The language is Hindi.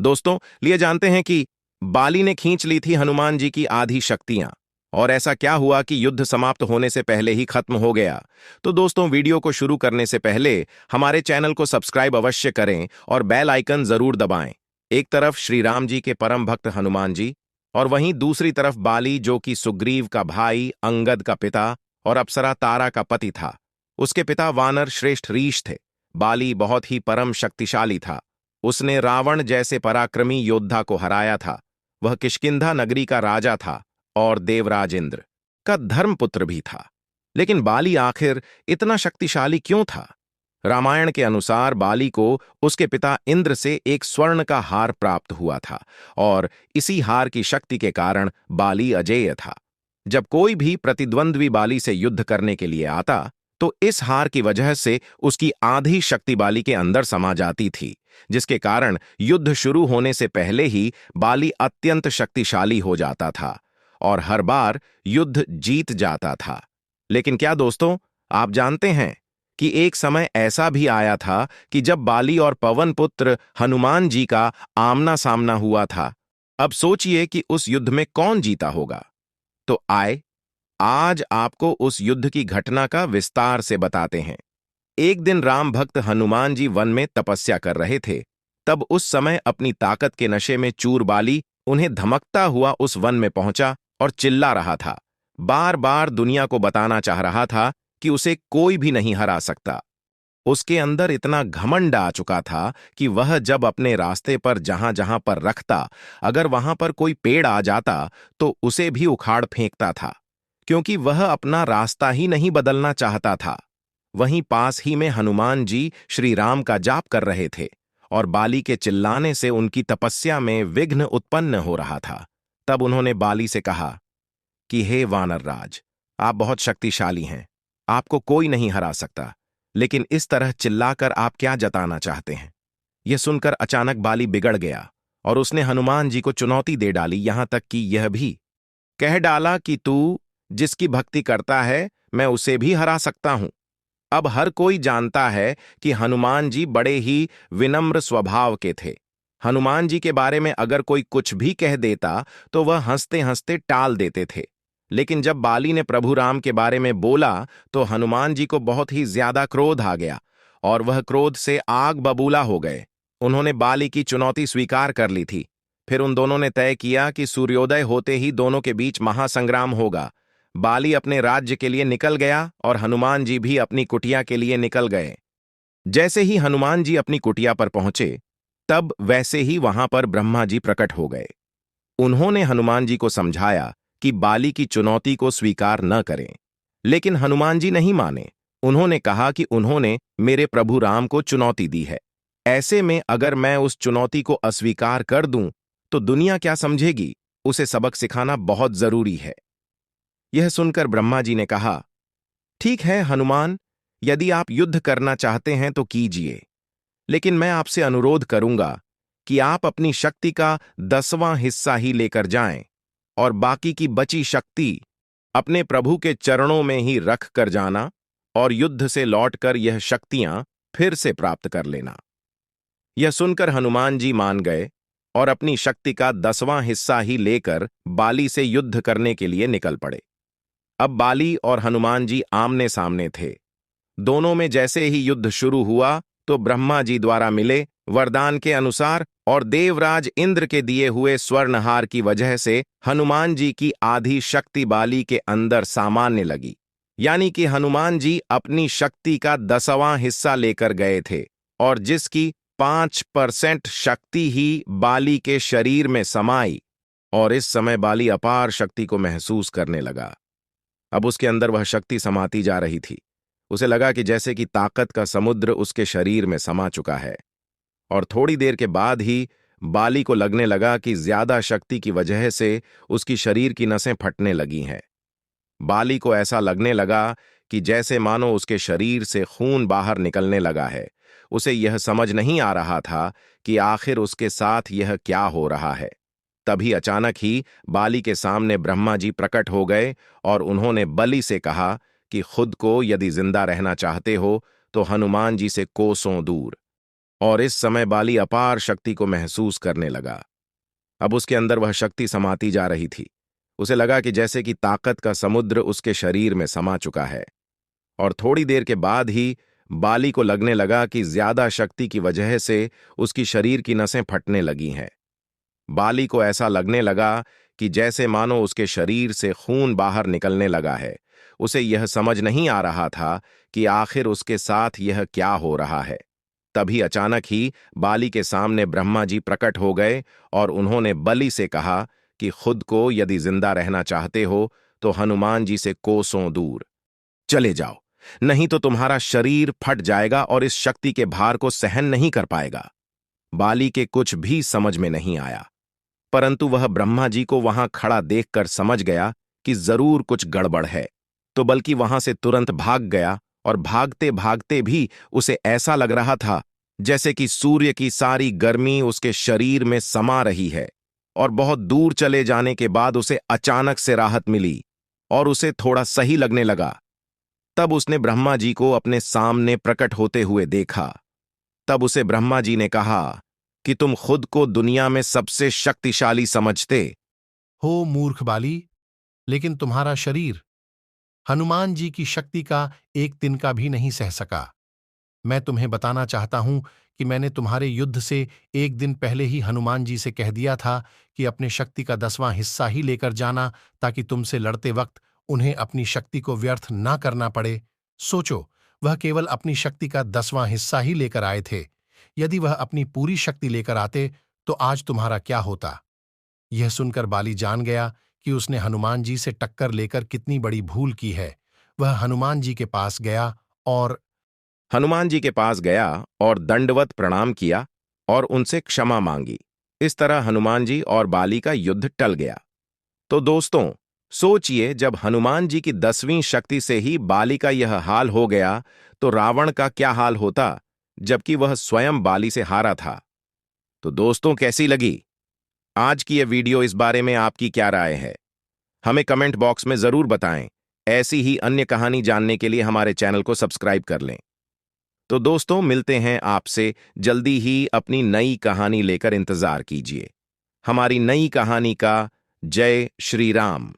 दोस्तों, लिए जानते हैं कि बाली ने खींच ली थी हनुमान जी की आधी शक्तियां। और ऐसा क्या हुआ कि युद्ध समाप्त होने से पहले ही खत्म हो गया। तो दोस्तों, वीडियो को शुरू करने से पहले हमारे चैनल को सब्सक्राइब अवश्य करें और बेल आइकन जरूर दबाएं। एक तरफ श्री राम जी के परम भक्त हनुमान जी, और वहीं दूसरी तरफ बाली, जो कि सुग्रीव का भाई, अंगद का पिता और अप्सरा तारा का पति था। उसके पिता वानर श्रेष्ठ ऋष थे। बाली बहुत ही परम शक्तिशाली था। उसने रावण जैसे पराक्रमी योद्धा को हराया था। वह किष्किंधा नगरी का राजा था और देवराज इंद्र का धर्मपुत्र भी था। लेकिन बाली आखिर इतना शक्तिशाली क्यों था? रामायण के अनुसार बाली को उसके पिता इंद्र से एक स्वर्ण का हार प्राप्त हुआ था, और इसी हार की शक्ति के कारण बाली अजेय था। जब कोई भी प्रतिद्वंद्वी बाली से युद्ध करने के लिए आता, तो इस हार की वजह से उसकी आधी शक्ति बाली के अंदर समा जाती थी, जिसके कारण युद्ध शुरू होने से पहले ही बाली अत्यंत शक्तिशाली हो जाता था और हर बार युद्ध जीत जाता था। लेकिन क्या दोस्तों, आप जानते हैं कि एक समय ऐसा भी आया था कि जब बाली और पवन पुत्र हनुमान जी का आमना सामना हुआ था। अब सोचिए कि उस युद्ध में कौन जीता होगा। तो आज आपको उस युद्ध की घटना का विस्तार से बताते हैं। एक दिन राम भक्त हनुमान जी वन में तपस्या कर रहे थे। तब उस समय अपनी ताकत के नशे में चूर बाली उन्हें धमकता हुआ उस वन में पहुंचा और चिल्ला रहा था। बार बार दुनिया को बताना चाह रहा था कि उसे कोई भी नहीं हरा सकता। उसके अंदर इतना घमंड आ चुका था कि वह जब अपने रास्ते पर जहां जहां पर रखता, अगर वहां पर कोई पेड़ आ जाता तो उसे भी उखाड़ फेंकता था, क्योंकि वह अपना रास्ता ही नहीं बदलना चाहता था। वहीं पास ही में हनुमान जी श्री राम का जाप कर रहे थे, और बाली के चिल्लाने से उनकी तपस्या में विघ्न उत्पन्न हो रहा था। तब उन्होंने बाली से कहा कि हे वानर राज, आप बहुत शक्तिशाली हैं, आपको कोई नहीं हरा सकता, लेकिन इस तरह चिल्लाकर आप क्या जताना चाहते हैं? यह सुनकर अचानक बाली बिगड़ गया और उसने हनुमान जी को चुनौती दे डाली, यहां तक कि यह भी कह डाला कि तू जिसकी भक्ति करता है, मैं उसे भी हरा सकता हूं। अब हर कोई जानता है कि हनुमान जी बड़े ही विनम्र स्वभाव के थे। हनुमान जी के बारे में अगर कोई कुछ भी कह देता तो वह हंसते हंसते टाल देते थे। लेकिन जब बाली ने प्रभु राम के बारे में बोला तो हनुमान जी को बहुत ही ज्यादा क्रोध आ गया, और वह क्रोध से आग बबूला हो गए। उन्होंने बाली की चुनौती स्वीकार कर ली थी। फिर उन दोनों ने तय किया कि सूर्योदय होते ही दोनों के बीच महासंग्राम होगा। बाली अपने राज्य के लिए निकल गया और हनुमान जी भी अपनी कुटिया के लिए निकल गए। जैसे ही हनुमान जी अपनी कुटिया पर पहुंचे, तब वैसे ही वहां पर ब्रह्मा जी प्रकट हो गए। उन्होंने हनुमान जी को समझाया कि बाली की चुनौती को स्वीकार न करें, लेकिन हनुमान जी नहीं माने। उन्होंने कहा कि उन्होंने मेरे प्रभु राम को चुनौती दी है, ऐसे में अगर मैं उस चुनौती को अस्वीकार कर दूं तो दुनिया क्या समझेगी? उसे सबक सिखाना बहुत जरूरी है। यह सुनकर ब्रह्मा जी ने कहा, ठीक है हनुमान, यदि आप युद्ध करना चाहते हैं तो कीजिए, लेकिन मैं आपसे अनुरोध करूंगा कि आप अपनी शक्ति का 10वां हिस्सा ही लेकर जाएं और बाकी की बची शक्ति अपने प्रभु के चरणों में ही रख कर जाना, और युद्ध से लौटकर यह शक्तियां फिर से प्राप्त कर लेना। यह सुनकर हनुमान जी मान गए और अपनी शक्ति का 10वां हिस्सा ही लेकर बाली से युद्ध करने के लिए निकल पड़े। अब बाली और हनुमान जी आमने सामने थे। दोनों में जैसे ही युद्ध शुरू हुआ तो ब्रह्मा जी द्वारा मिले वरदान के अनुसार और देवराज इंद्र के दिए हुए स्वर्णहार की वजह से हनुमान जी की आधी शक्ति बाली के अंदर सामान्य लगी। यानी कि हनुमान जी अपनी शक्ति का 10वां हिस्सा लेकर गए थे, और जिसकी 5% शक्ति ही बाली के शरीर में समाई, और इस समय बाली अपार शक्ति को महसूस करने लगा। अब उसके अंदर वह शक्ति समाती जा रही थी। उसे लगा कि जैसे कि ताकत का समुद्र उसके शरीर में समा चुका है, और थोड़ी देर के बाद ही बाली को लगने लगा कि ज्यादा शक्ति की वजह से उसकी शरीर की नसें फटने लगी हैं। बाली को ऐसा लगने लगा कि जैसे मानो उसके शरीर से खून बाहर निकलने लगा है। उसे यह समझ नहीं आ रहा था कि आखिर उसके साथ यह क्या हो रहा है। तभी अचानक ही बाली के सामने ब्रह्मा जी प्रकट हो गए, और उन्होंने बलि से कहा कि खुद को यदि जिंदा रहना चाहते हो तो हनुमान जी से कोसों दूर और इस समय बाली अपार शक्ति को महसूस करने लगा। अब उसके अंदर वह शक्ति समाती जा रही थी। उसे लगा कि जैसे कि ताकत का समुद्र उसके शरीर में समा चुका है। और थोड़ी देर के बाद ही बाली को लगने लगा कि ज्यादा शक्ति की वजह से उसकी शरीर की नसें फटने लगी हैं। बाली को ऐसा लगने लगा कि जैसे मानो उसके शरीर से खून बाहर निकलने लगा है। उसे यह समझ नहीं आ रहा था कि आखिर उसके साथ यह क्या हो रहा है। तभी अचानक ही बाली के सामने ब्रह्मा जी प्रकट हो गए और उन्होंने बलि से कहा कि खुद को यदि जिंदा रहना चाहते हो तो हनुमान जी से कोसों दूर चले जाओ, नहीं तो तुम्हारा शरीर फट जाएगा और इस शक्ति के भार को सहन नहीं कर पाएगा। बाली के कुछ भी समझ में नहीं आया, परंतु वह ब्रह्मा जी को वहां खड़ा देखकर समझ गया कि जरूर कुछ गड़बड़ है, तो बल्कि वहां से तुरंत भाग गया। और भागते भागते भी उसे ऐसा लग रहा था जैसे कि सूर्य की सारी गर्मी उसके शरीर में समा रही है। और बहुत दूर चले जाने के बाद उसे अचानक से राहत मिली और उसे थोड़ा सही लगने लगा। तब उसने ब्रह्मा जी को अपने सामने प्रकट होते हुए देखा। तब उसे ब्रह्मा जी ने कहा कि तुम खुद को दुनिया में सबसे शक्तिशाली समझते हो मूर्ख बाली, लेकिन तुम्हारा शरीर हनुमान जी की शक्ति का एक तिनका भी नहीं सह सका। मैं तुम्हें बताना चाहता हूं कि मैंने तुम्हारे युद्ध से एक दिन पहले ही हनुमान जी से कह दिया था कि अपने शक्ति का 10वां हिस्सा ही लेकर जाना, ताकि तुमसे लड़ते वक्त उन्हें अपनी शक्ति को व्यर्थ ना करना पड़े। सोचो, वह केवल अपनी शक्ति का 10वां हिस्सा ही लेकर आए थे। यदि वह अपनी पूरी शक्ति लेकर आते तो आज तुम्हारा क्या होता। यह सुनकर बाली जान गया कि उसने हनुमान जी से टक्कर लेकर कितनी बड़ी भूल की है। वह हनुमान जी के पास गया और हनुमान जी के पास गया और दंडवत प्रणाम किया और उनसे क्षमा मांगी। इस तरह हनुमान जी और बाली का युद्ध टल गया। तो दोस्तों, सोचिए, जब हनुमान जी की 10वीं शक्ति से ही बाली का यह हाल हो गया तो रावण का क्या हाल होता, जबकि वह स्वयं बाली से हारा था। तो दोस्तों, कैसी लगी आज की यह वीडियो? इस बारे में आपकी क्या राय है? हमें कमेंट बॉक्स में जरूर बताएं। ऐसी ही अन्य कहानी जानने के लिए हमारे चैनल को सब्सक्राइब कर लें। तो दोस्तों, मिलते हैं आपसे जल्दी ही अपनी नई कहानी लेकर। इंतजार कीजिए हमारी नई कहानी का। जय श्री राम।